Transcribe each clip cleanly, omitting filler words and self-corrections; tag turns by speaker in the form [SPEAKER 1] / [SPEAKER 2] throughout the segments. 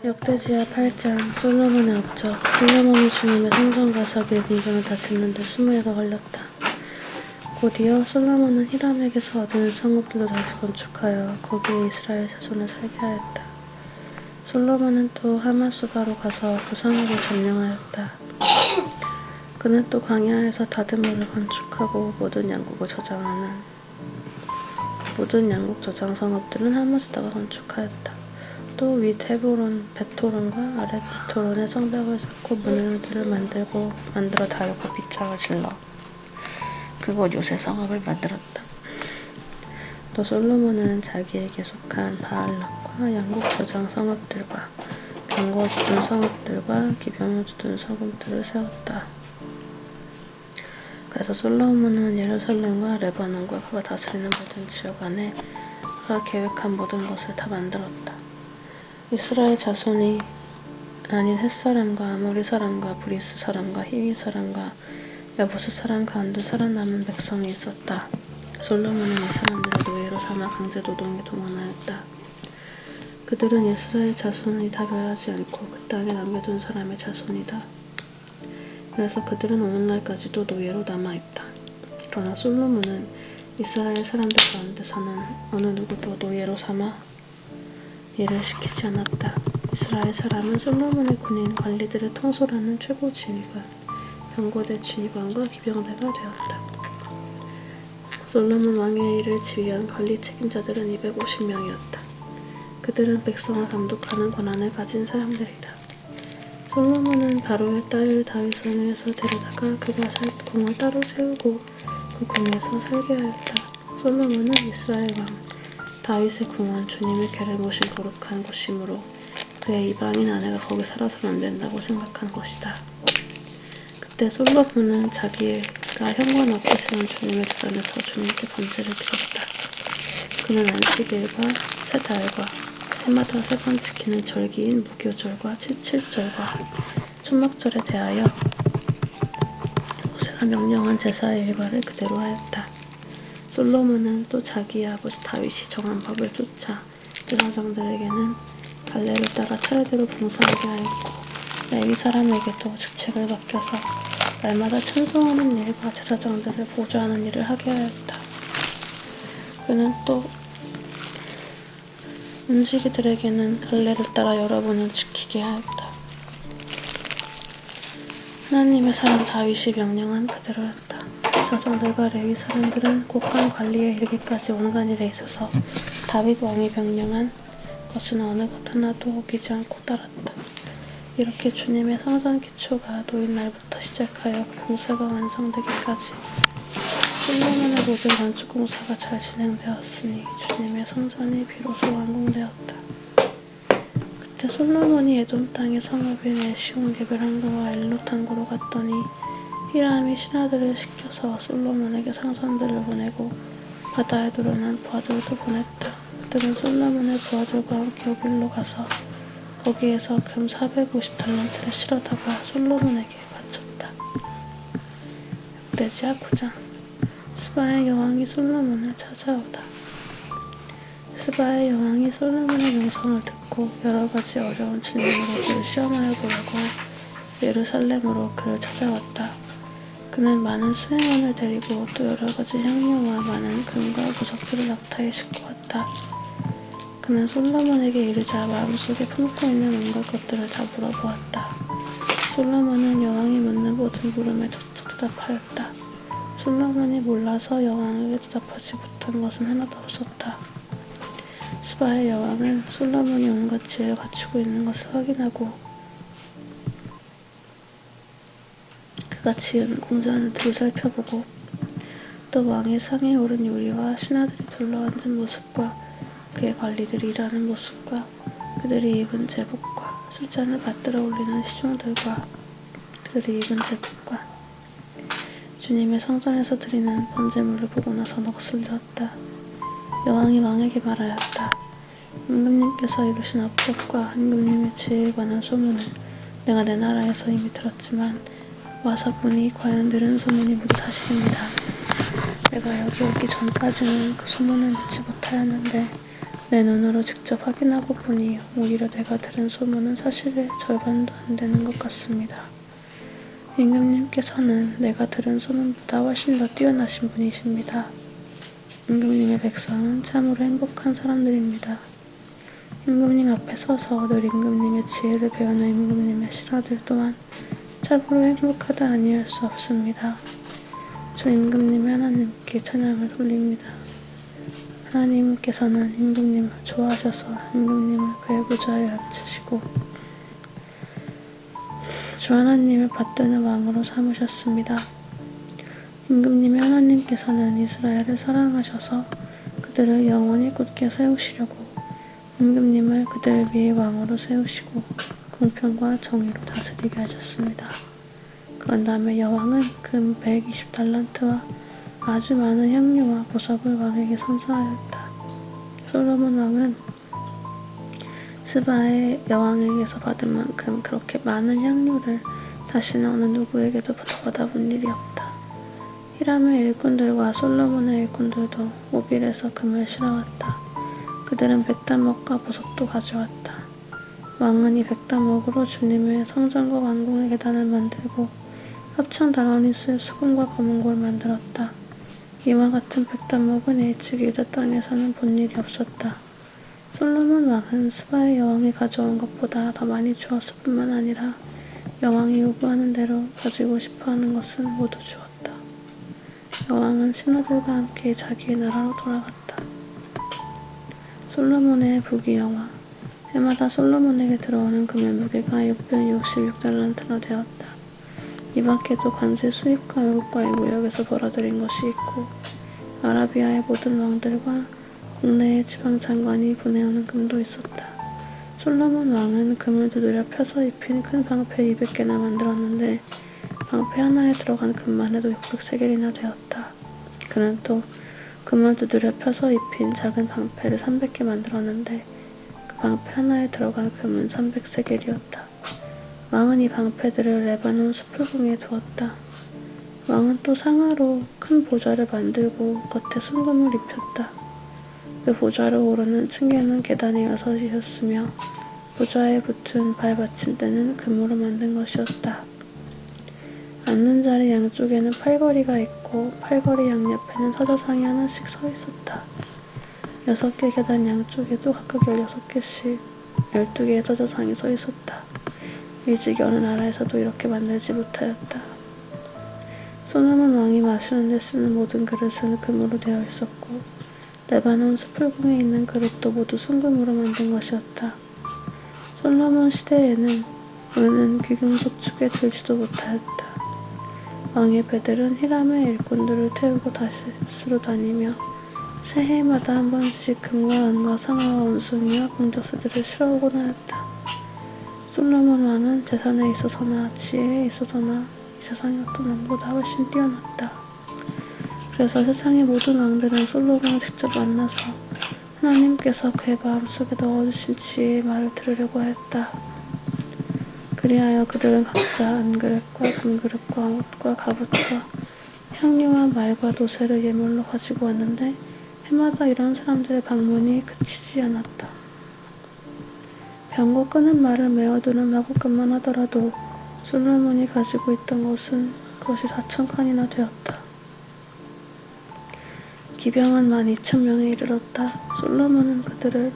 [SPEAKER 1] 역대지하 8장 솔로몬의 업적. 솔로몬이 주님의 성전 가석의 궁전을 다스리는 데 20해가 걸렸다. 곧이어 솔로몬은 히람에게서 얻은 성읍들로 다시 건축하여 거기에 이스라엘 자손을 살게 하였다. 솔로몬은 또 하마수바로 가서 그 성읍을 점령하였다. 그는 또 광야에서 다드모를 건축하고 모든 양국 저장 성읍들은 하마스다가 건축하였다. 또 윗 헤브론 베토론과 아랫 베토론의 성벽을 쌓고 문들을 만들어 달고 빗장을 질러 그곳 요새 성읍을 만들었다. 또 솔로몬은 자기에게 속한 바알락과 양국 저장 성읍들과 병거 주둔 성읍들과 기병을 주둔 성읍들을 세웠다. 그래서 솔로몬은 예루살렘과 레바논과 그가 다스리는 모든 지역 안에 그가 계획한 모든 것을 다 만들었다. 이스라엘 자손이 아닌 햇사람과 아모리 사람과 브리스 사람과 히위 사람과 여부스 사람 가운데 살아남은 백성이 있었다. 솔로몬은 이 사람들을 노예로 삼아 강제노동에 동원하였다. 그들은 이스라엘 자손이 다 멸하지 않고 그 땅에 남겨둔 사람의 자손이다. 그래서 그들은 오늘날까지도 노예로 남아있다. 그러나 솔로몬은 이스라엘 사람들 가운데서는 어느 누구도 노예로 삼아 일을 시키지 않았다. 이스라엘 사람은 솔로몬의 군인 관리들을 통솔하는 최고 지휘관, 병거대 지휘관과 기병대가 되었다. 솔로몬 왕의 일을 지휘한 관리 책임자들은 250명이었다. 그들은 백성을 감독하는 권한을 가진 사람들이다. 솔로몬은 바로의 딸 다윗을 위해서 데려다가 그가 살 궁을 따로 세우고 그 궁에서 살게 하였다. 솔로몬은 이스라엘 왕 다윗의 궁은 주님의 궤를 모신 거룩한 곳이므로 그의 이방인 아내가 거기 살아서는 안 된다고 생각한 것이다. 그때 솔로몬은 자기가 현관 앞에 세운 주님의 재단에서 주님께 번제를 드렸다. 그는 안식일과 새 달과 해마다 3번 지키는 절기인 무교절과 칠칠절과 초막절에 대하여 모세가 명령한 제사의 일과를 그대로 하였다. 솔로몬은 또 자기의 아버지 다윗이 정한 법을 쫓아 제사장들에게는 갈래를 따라 차례대로 봉사하게 하였고 레위 사람에게도 직책을 맡겨서 날마다 찬송하는 일과 제사장들을 보좌하는 일을 하게 하였다. 그는 또 문지기들에게는 갈래를 따라 여러분을 지키게 하였다. 하나님의 사람 다윗이 명령한 그대로였다. 제사장들과 레위 사람들은 곡간 관리에 이르기까지 온갖 일에 있어서 다윗 왕이 명령한 것은 어느 것 하나도 어기지 않고 따랐다. 이렇게 주님의 성전 기초가 놓인 날부터 시작하여 공사가 완성되기까지 솔로몬의 모든 건축 공사가 잘 진행되었으니 주님의 성전이 비로소 완공되었다. 그때 솔로몬이 에돔 땅의 성읍인 에시온 게벨항구와 엘롯항구로 갔더니 히람이 신하들을 시켜서 솔로몬에게 상선들을 보내고 바다에 도련한 부하들도 보냈다. 그들은 솔로몬의 부하들과 함께 오빌로 가서 거기에서 금 450달란트를 실어다가 솔로몬에게 바쳤다. 역대지하 9장. 스바의 여왕이 솔로몬을 찾아오다. 스바의 여왕이 솔로몬의 명성을 듣고 여러가지 어려운 질문으로 그를 시험하여 보려고 예루살렘으로 그를 찾아왔다. 그는 많은 수행원을 데리고 또 여러가지 향료와 많은 금과 보석들을 낙타에 싣고 왔다. 그는 솔로몬에게 이르자 마음속에 품고 있는 온갖 것들을 다 물어보았다. 솔로몬은 여왕이 묻는 모든 물음에 척척 대답하였다. 솔로몬이 몰라서 여왕에게 대답하지 못한 것은 하나도 없었다. 스바의 여왕은 솔로몬이 온갖 지혜를 갖추고 있는 것을 확인하고 그가 지은 궁전을 살펴보고 또 왕의 상에 오른 요리와 신하들이 둘러앉은 모습과 그의 관리들이 일하는 모습과 그들이 입은 제복과 술잔을 받들어 올리는 시종들과 그들이 입은 제복과 주님의 성전에서 드리는 번제물을 보고 나서 넋을 잃었다. 여왕이 왕에게 말하였다. 임금님께서 이루신 업적과 임금님의 지혜에 관한 소문을 내가 내 나라에서 이미 들었지만 와서 보니 과연 들은 소문이 모두 사실입니다. 내가 여기 오기 전까지는 그 소문을 믿지 못하였는데 내 눈으로 직접 확인하고 보니 오히려 내가 들은 소문은 사실의 절반도 안 되는 것 같습니다. 임금님께서는 내가 들은 소문보다 훨씬 더 뛰어나신 분이십니다. 임금님의 백성은 참으로 행복한 사람들입니다. 임금님 앞에 서서 늘 임금님의 지혜를 배우는 임금님의 신하들 또한 참으로 행복하다 아니할 수 없습니다. 저 임금님의 하나님께 찬양을 돌립니다. 하나님께서는 임금님을 좋아하셔서 임금님을 그의 보좌에 앉히시고 주 하나님을 받드는 왕으로 삼으셨습니다. 임금님의 하나님께서는 이스라엘을 사랑하셔서 그들을 영원히 굳게 세우시려고 임금님을 그들 위에 왕으로 세우시고 공평과 정의로 다스리게 하셨습니다. 그런 다음에 여왕은 금 120달란트와 아주 많은 향료와 보석을 왕에게 선사하였다. 솔로몬 왕은 스바의 여왕에게서 받은 만큼 그렇게 많은 향료를 다시는 어느 누구에게도 받아본 일이 없다. 히람의 일꾼들과 솔로몬의 일꾼들도 오빌에서 금을 실어왔다. 그들은 백단목과 보석도 가져왔다. 왕은 이 백단목으로 주님의 성전과 왕궁의 계단을 만들고 합창단원이 쓸 수금과 검은고를 만들었다. 이와 같은 백단목은 일찍 유다 땅에서는 본 일이 없었다. 솔로몬 왕은 스바의 여왕이 가져온 것보다 더 많이 주었을 뿐만 아니라 여왕이 요구하는 대로 가지고 싶어하는 것은 모두 주었다. 여왕은 신하들과 함께 자기의 나라로 돌아갔다. 솔로몬의 부귀영화. 해마다 솔로몬에게 들어오는 금의 무게가 666달란트나 되었다. 이 밖에도 관세 수입과 외국과의 무역에서 벌어들인 것이 있고 아라비아의 모든 왕들과 국내의 지방 장관이 보내오는 금도 있었다. 솔로몬 왕은 금을 두드려 펴서 입힌 큰 방패 200개나 만들었는데 방패 하나에 들어간 금만 해도 600세겔이나 되었다. 그는 또 금을 두드려 펴서 입힌 작은 방패를 300개 만들었는데 그 방패 하나에 들어간 금은 300세겔이었다. 왕은 이 방패들을 레바논 수풀궁에 두었다. 왕은 또 상하로 큰 보좌를 만들고 겉에 순금을 입혔다. 그 보좌를 오르는 층계는 계단이 6이었으며 보좌에 붙은 발받침대는 금으로 만든 것이었다. 앉는 자리 양쪽에는 팔걸이가 있고 팔걸이 양옆에는 사자상이 하나씩 서 있었다. 6개 계단 양쪽에도 각각 16개씩 12개의 사자상이 서 있었다. 일찍 어느 나라에서도 이렇게 만들지 못하였다. 솔로몬 왕이 마시는 데 쓰는 모든 그릇은 금으로 되어 있었고 레바논 수풀궁에 있는 그릇도 모두 순금으로 만든 것이었다. 솔로몬 시대에는 은은 귀금속 축에 들지도 못하였다. 왕의 배들은 히람의 일꾼들을 태우고 다시스로 다니며 새해마다 한 번씩 금과 은과 상아와 원숭이와 공작새들을 실어오곤 하였다. 솔로몬 왕은 재산에 있어서나 지혜에 있어서나 이 세상의 어떤 왕보다 훨씬 뛰어났다. 그래서 세상의 모든 왕들은 솔로몬을 직접 만나서 하나님께서 그의 마음속에 넣어주신 지혜의 말을 들으려고 하였다. 그리하여 그들은 각자 은그릇과 금그릇과 옷과 갑옷과 향료와 말과 노새를 예물로 가지고 왔는데 해마다 이런 사람들의 방문이 그치지 않았다. 병고 끄는 말을 메어두는 마구간만 하더라도 솔로몬이 가지고 있던 것은 그것이 4,000칸이나 되었다. 기병은 12,000명에 이르렀다. 솔로몬은 그들을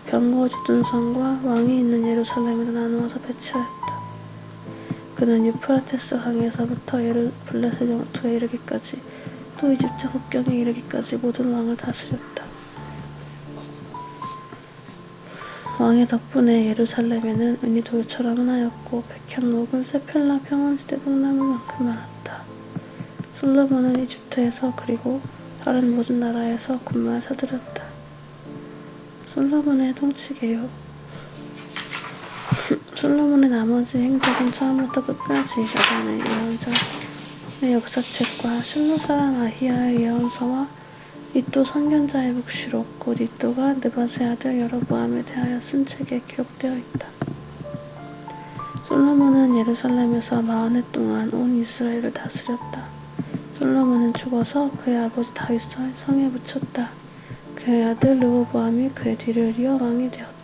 [SPEAKER 1] 병거 주둔성과 왕이 있는 예루살렘으로 나누어서 배치하였다. 그는 유프라테스 강에서부터 블레셋 영토에 이르기까지 또 이집트 국경에 이르기까지 모든 왕을 다스렸다. 왕의 덕분에 예루살렘에는 은이 돌처럼 흔하였고 백향목은 세펠라 평원시대 뽕나무만큼 많았다. 솔로몬은 이집트에서 그리고 다른 모든 나라에서 군마를 사들였다. 솔로몬의 통치개요. 솔로몬의 나머지 행적은 처음부터 끝까지 야단의 예언자의 역사책과 실로 사람 아히야의 예언서와 이도 선견자의 묵시록 곧 이도가 느밧의 아들 여로보암에 대하여 쓴 책에 기록되어 있다. 솔로몬은 예루살렘에서 40해 동안 온 이스라엘을 다스렸다. 솔로몬은 죽어서 그의 아버지 다윗을 성에 묻혔다. 그의 아들 르호보암이 그의 뒤를 이어 왕이 되었다.